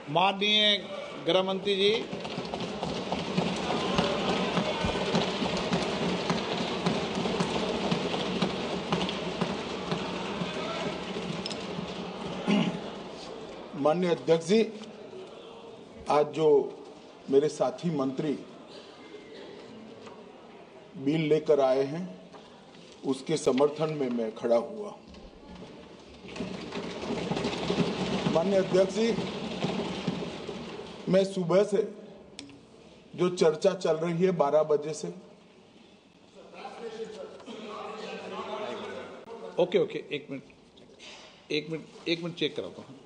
माननीय गृह मंत्री जी, माननीय अध्यक्ष जी, आज जो मेरे साथी मंत्री बिल लेकर आए हैं उसके समर्थन में मैं खड़ा हुआ। माननीय अध्यक्ष जी, मैं सुबह से जो चर्चा चल रही है 12 बजे से, ओके एक मिनट चेक कराता हूँ।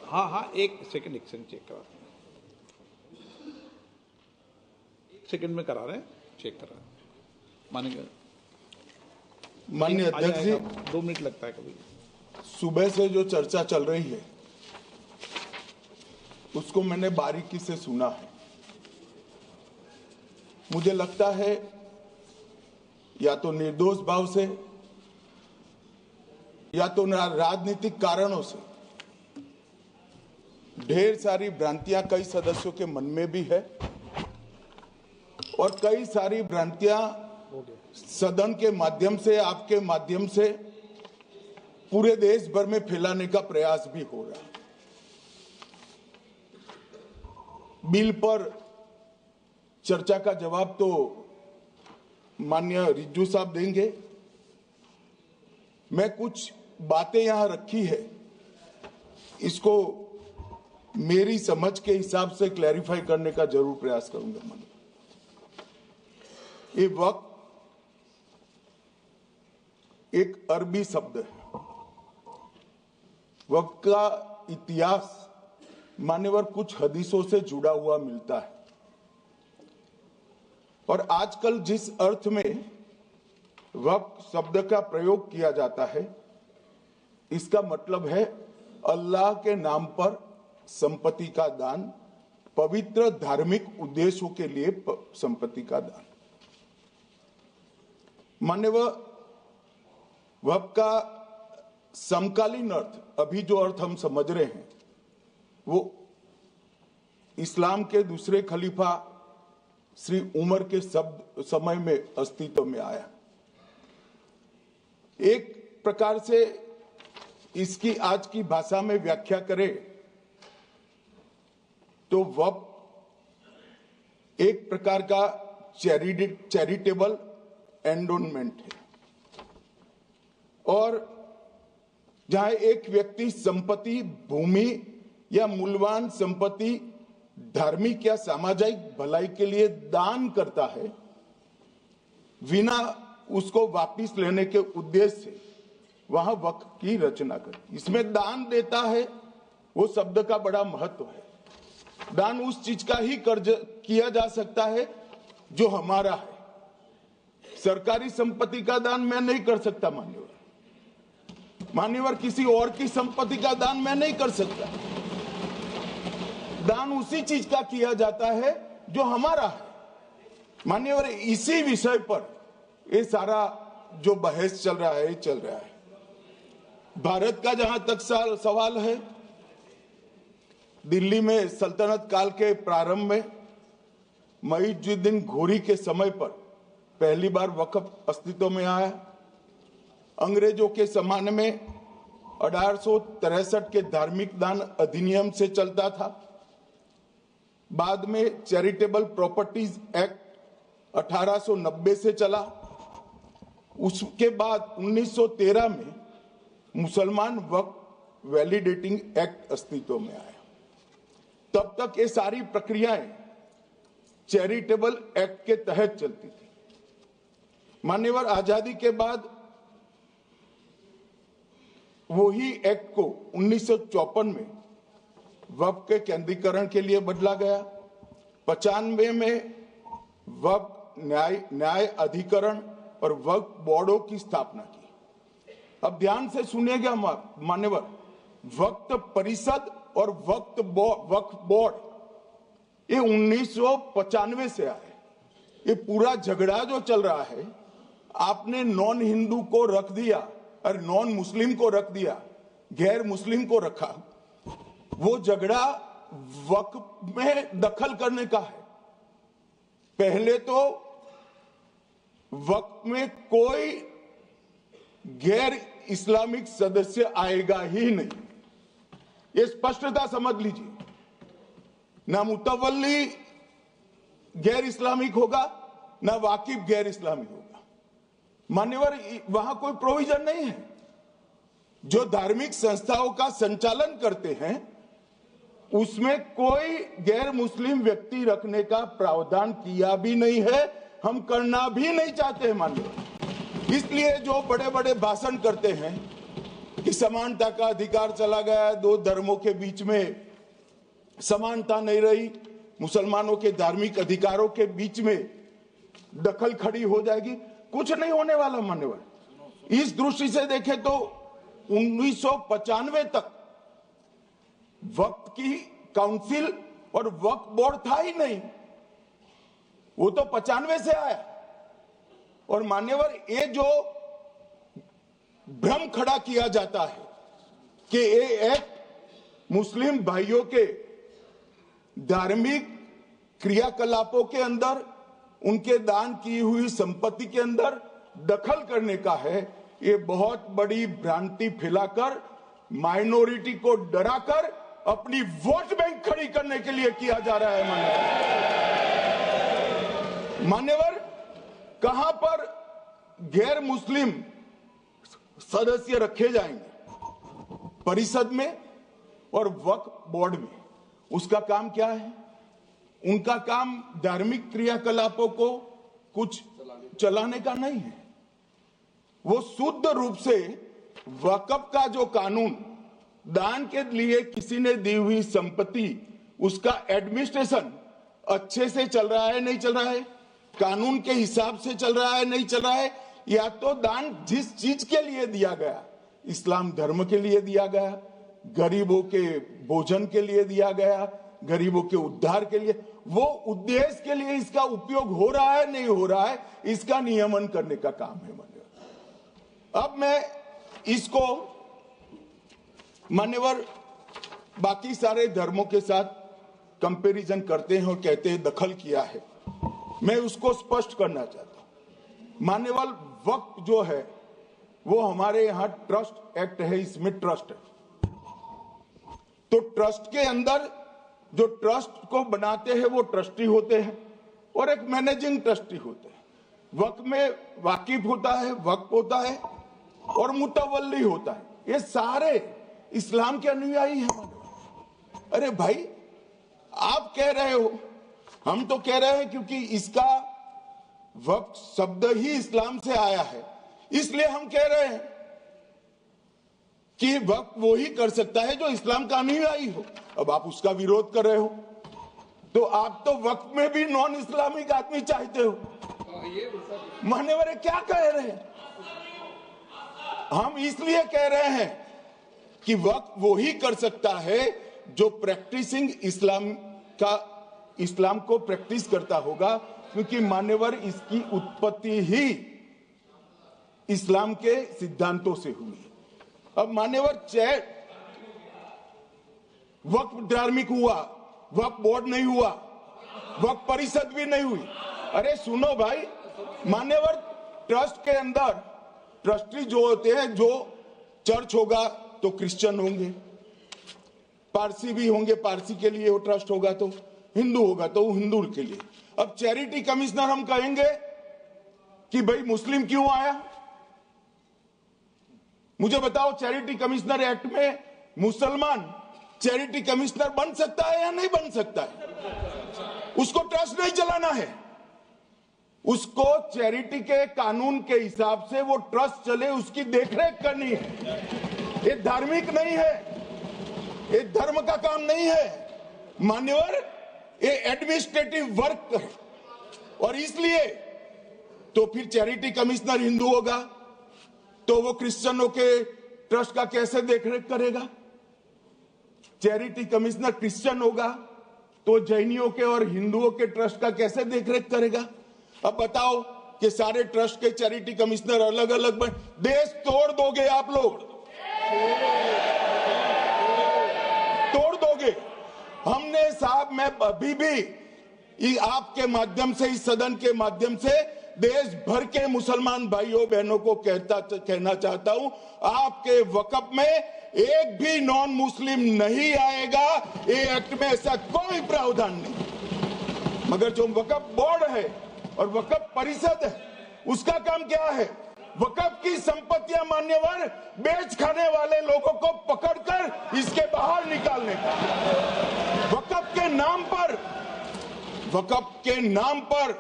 हाँ एक सेकंड चेक कराता हूँ। एक सेकंड में करा रहे हैं, चेक करा रहे हैं। माननीय अध्यक्ष जी, 2 मिनट लगता है कभी। सुबह से जो चर्चा चल रही है उसको मैंने बारीकी से सुना है। मुझे लगता है या तो निर्दोष भाव से या तो राजनीतिक कारणों से ढेर सारी भ्रांतियां कई सदस्यों के मन में भी है और कई सारी भ्रांतियां सदन के माध्यम से, आपके माध्यम से पूरे देश भर में फैलाने का प्रयास भी हो रहा है। बिल पर चर्चा का जवाब तो माननीय रिज्जू साहब देंगे। मैं कुछ बातें यहां रखी है, इसको मेरी समझ के हिसाब से क्लैरिफाई करने का जरूर प्रयास करूंगा। ये वक्त एक अरबी शब्द है। वक्त का इतिहास मान्यवर कुछ हदीसों से जुड़ा हुआ मिलता है और आजकल जिस अर्थ में वक्त शब्द का प्रयोग किया जाता है, इसका मतलब है अल्लाह के नाम पर संपत्ति का दान, पवित्र धार्मिक उद्देश्यों के लिए संपत्ति का दान। मान्यवर वक्त का समकालीन अर्थ, अभी जो अर्थ हम समझ रहे हैं, वो इस्लाम के दूसरे खलीफा श्री उमर के समय में अस्तित्व में आया। एक प्रकार से इसकी आज की भाषा में व्याख्या करें तो वक्फ एक प्रकार का चैरिटेबल एंडोनमेंट है और जहां एक व्यक्ति संपत्ति, भूमि या मूल्यवान संपत्ति धार्मिक या सामाजिक भलाई के लिए दान करता है बिना उसको वापस लेने के उद्देश्य से, वहां वक्फ की रचना करती। इसमें दान देता है, वो शब्द का बड़ा महत्व है। दान उस चीज का ही कर्ज किया जा सकता है जो हमारा है। सरकारी संपत्ति का दान मैं नहीं कर सकता। मान्यवर किसी और की संपत्ति का दान मैं नहीं कर सकता। दान उसी चीज का किया जाता है जो हमारा है। मान्यवर इसी विषय पर ये सारा जो बहस चल रहा है। भारत का जहां तक सवाल है, दिल्ली में सल्तनत काल के प्रारंभ में मुइज़ुद्दीन घोरी के समय पर पहली बार वक्फ अस्तित्व में आया। अंग्रेजों के जमाने में 1863 के धार्मिक दान अधिनियम से चलता था। बाद में चैरिटेबल प्रॉपर्टीज एक्ट 1890 से चला। उसके बाद 1913 में मुसलमान वक्फ वैलिडेटिंग एक्ट अस्तित्व में आया। तब तक ये सारी प्रक्रियाएं चैरिटेबल एक्ट के तहत चलती थी। मान्यवर आजादी के बाद वही एक्ट को 1954 में वक्फ के केंद्रीकरण के लिए बदला गया। 95 में वक्फ न्याय अधिकरण और वक्फ बोर्डों की स्थापना की। अब ध्यान से सुनिएगा मान्यवर, वक्फ परिषद और वक्फ बोर्ड ये 1995 से आए। ये पूरा झगड़ा जो चल रहा है, आपने नॉन हिंदू को रख दिया और नॉन मुस्लिम को रख दिया, गैर मुस्लिम को रखा। वो झगड़ा वक्फ में दखल करने का है। पहले तो वक्फ में कोई गैर इस्लामिक सदस्य आएगा ही नहीं, ये स्पष्टता समझ लीजिए। ना मुतवल्ली गैर इस्लामिक होगा, ना वाकिफ गैर इस्लामिक होगा। मान्यवर, वहां कोई प्रोविजन नहीं है। जो धार्मिक संस्थाओं का संचालन करते हैं उसमें कोई गैर मुस्लिम व्यक्ति रखने का प्रावधान किया भी नहीं है, हम करना भी नहीं चाहते हैं मान्यवर। इसलिए जो बड़े बड़े भाषण करते हैं कि समानता का अधिकार चला गया, दो धर्मों के बीच में समानता नहीं रही, मुसलमानों के धार्मिक अधिकारों के बीच में दखल खड़ी हो जाएगी, कुछ नहीं होने वाला मान्यवर। इस दृष्टि से देखें तो 1995 तक वक्फ की काउंसिल और वक्फ बोर्ड था ही नहीं, वो तो 95 से आया। और मान्यवर, ये जो भ्रम खड़ा किया जाता है कि ये एक मुस्लिम भाइयों के धार्मिक क्रियाकलापों के अंदर, उनके दान की हुई संपत्ति के अंदर दखल करने का है, ये बहुत बड़ी भ्रांति फैलाकर माइनॉरिटी को डराकर अपनी वोट बैंक खड़ी करने के लिए किया जा रहा है मान्यवर। कहां पर गैर मुस्लिम सदस्य रखे जाएंगे? परिषद में और वक्फ बोर्ड में। उसका काम क्या है? उनका काम धार्मिक क्रियाकलापों को कुछ चलाने का नहीं है। वो शुद्ध रूप से वक्फ का जो कानून, दान के लिए किसी ने दी हुई संपत्ति, उसका एडमिनिस्ट्रेशन अच्छे से चल रहा है नहीं चल रहा है, कानून के हिसाब से चल रहा है नहीं चल रहा है, या तो दान जिस चीज के लिए दिया गया, इस्लाम धर्म के लिए दिया गया, गरीबों के भोजन के लिए दिया गया, गरीबों के उद्धार के लिए, वो उद्देश्य के लिए इसका उपयोग हो रहा है नहीं हो रहा है, इसका नियमन करने का काम है मान्यवर। अब मैं इसको मान्यवर बाकी सारे धर्मों के साथ कंपैरिजन करते हैं और कहते हैं दखल किया है। मैं उसको स्पष्ट करना चाहता हूं। मान्यवर, वक्फ जो है वो हमारे यहां ट्रस्ट एक्ट है, इसमें ट्रस्ट है। तो ट्रस्ट के अंदर जो ट्रस्ट को बनाते हैं वो ट्रस्टी होते हैं और एक मैनेजिंग ट्रस्टी होते हैं। वक्फ में वाकिफ होता है, वक्फ होता है और मुतवल्ली होता है। ये सारे इस्लाम के अनुयायी हैं। अरे भाई, आप कह रहे हो, हम तो कह रहे हैं क्योंकि इसका वक्फ शब्द ही इस्लाम से आया है, इसलिए हम कह रहे हैं कि वक्फ वो ही कर सकता है जो इस्लाम का अनुयायी हो। अब आप उसका विरोध कर रहे हो, तो आप तो वक्फ में भी नॉन इस्लामिक आदमी चाहते हो। मान्यवर, क्या कह रहे हैं? हम इसलिए कह रहे हैं कि वक्फ वो ही कर सकता है जो प्रैक्टिसिंग इस्लाम को प्रैक्टिस करता होगा, क्योंकि मान्यवर इसकी उत्पत्ति ही इस्लाम के सिद्धांतों से हुई। अब मान्यवर, वक्फ धार्मिक हुआ, वक्फ बोर्ड नहीं हुआ, वक्फ परिषद भी नहीं हुई। अरे सुनो भाई, मान्यवर, ट्रस्ट के अंदर ट्रस्टी जो होते हैं, जो चर्च होगा तो क्रिश्चियन होंगे, पारसी भी होंगे, पारसी के लिए वो ट्रस्ट होगा, तो हिंदू होगा तो वो हिंदू के लिए। अब चैरिटी कमिश्नर हम कहेंगे कि भाई मुस्लिम क्यों आया? मुझे बताओ, चैरिटी कमिश्नर एक्ट में मुसलमान चैरिटी कमिश्नर बन सकता है या नहीं बन सकता है? उसको ट्रस्ट नहीं चलाना है, उसको चैरिटी के कानून के हिसाब से वो ट्रस्ट चले, उसकी देखरेख करनी है। ये धार्मिक नहीं है, ये धर्म का काम नहीं है मान्यवर, ये एडमिनिस्ट्रेटिव वर्क है। और इसलिए तो फिर चैरिटी कमिश्नर हिंदू होगा तो वो क्रिश्चियनों के ट्रस्ट का कैसे देखरेख करेगा? चैरिटी कमिश्नर क्रिश्चियन होगा तो जैनियों के और हिंदुओं के ट्रस्ट का कैसे देखरेख करेगा? अब बताओ कि सारे ट्रस्ट के चैरिटी कमिश्नर अलग अलग बन, देश तोड़ दोगे आप लोग, तोड़ दोगे। हमने साहब, मैं अभी भी आपके माध्यम से, इस सदन के माध्यम से देश भर के मुसलमान भाइयों बहनों को कहना चाहता हूं, आपके वक्फ में एक भी नॉन मुस्लिम नहीं आएगा। ये एक्ट में ऐसा कोई प्रावधान नहीं। मगर जो वक्फ बोर्ड है और वक्फ परिषद है, उसका काम क्या है? वक्फ की संपत्तियां मान्यवर बेच खाने वाले लोगों को पकड़कर इसके बाहर निकालने का। वक्फ के नाम पर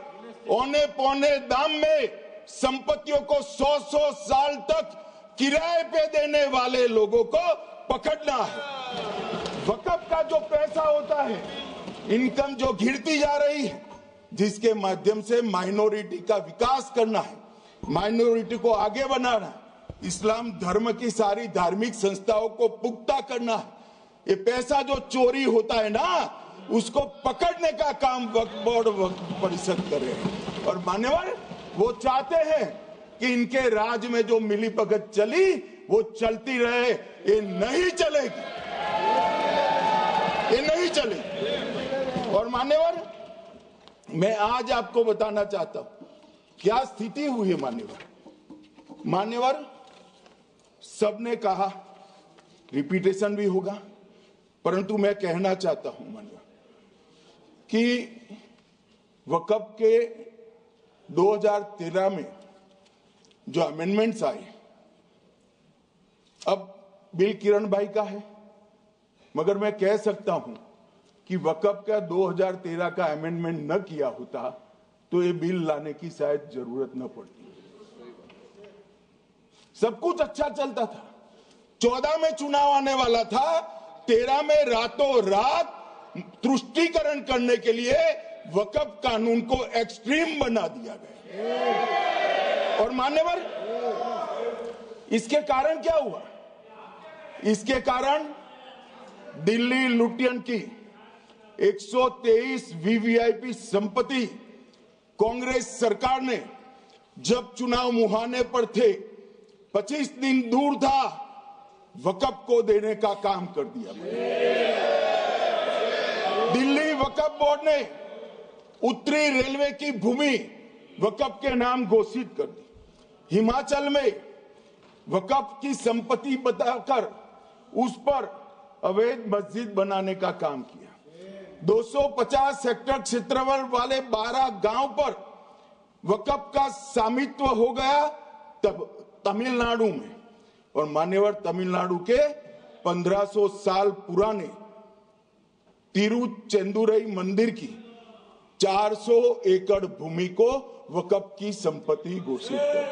औने पौने दाम में संपत्तियों को 100 साल तक किराए पे देने वाले लोगों को पकड़ना है। वक्फ का जो पैसा होता है, इनकम जो घिरती जा रही है, जिसके माध्यम से माइनॉरिटी का विकास करना है, माइनॉरिटी को आगे बढ़ाना है, इस्लाम धर्म की सारी धार्मिक संस्थाओं को पुख्ता करना है। ये पैसा जो चोरी होता है ना, उसको पकड़ने का काम वक्फ बोर्ड, वक्फ परिषद कर रहे हैं। और मान्यवर, वो चाहते हैं कि इनके राज में जो मिली भगत चली वो चलती रहे। ये नहीं चलेगी, ये नहीं चलेगी। और मान्यवर, मैं आज आपको बताना चाहता हूं क्या स्थिति हुई है। मान्यवर, सबने कहा, रिपीटेशन भी होगा, परंतु मैं कहना चाहता हूं मान्यवर कि वक्फ के 2013 में जो अमेंडमेंट्स आए, अब बिल किरण भाई का है, मगर मैं कह सकता हूं कि वक्फ का 2013 का अमेंडमेंट न किया होता तो ये बिल लाने की शायद जरूरत न पड़ती। सब कुछ अच्छा चलता था। 14 में चुनाव आने वाला था, 13 में रातों रात तुष्टीकरण करने के लिए वक्फ कानून को एक्सट्रीम बना दिया गया। और मान्यवर, इसके कारण क्या हुआ? इसके कारण दिल्ली लुटियन की 123 वीवीआईपी संपत्ति कांग्रेस सरकार ने जब चुनाव मुहाने पर थे, 25 दिन दूर था, वक्फ को देने का काम कर दिया। दिल्ली वक्फ बोर्ड ने उत्तरी रेलवे की भूमि वक्फ के नाम घोषित कर दी। हिमाचल में वक्फ की संपत्ति बताकर उस पर अवैध मस्जिद बनाने का काम किया। 250 हेक्टेयर क्षेत्रफल वाले 12 गांव पर वक्फ का स्वामित्व हो गया तब तमिलनाडु में। और मान्यवर, तमिलनाडु के 1500 साल पुराने तिरुचेंदुरई मंदिर की 400 एकड़ भूमि को वक्फ की संपत्ति घोषित कर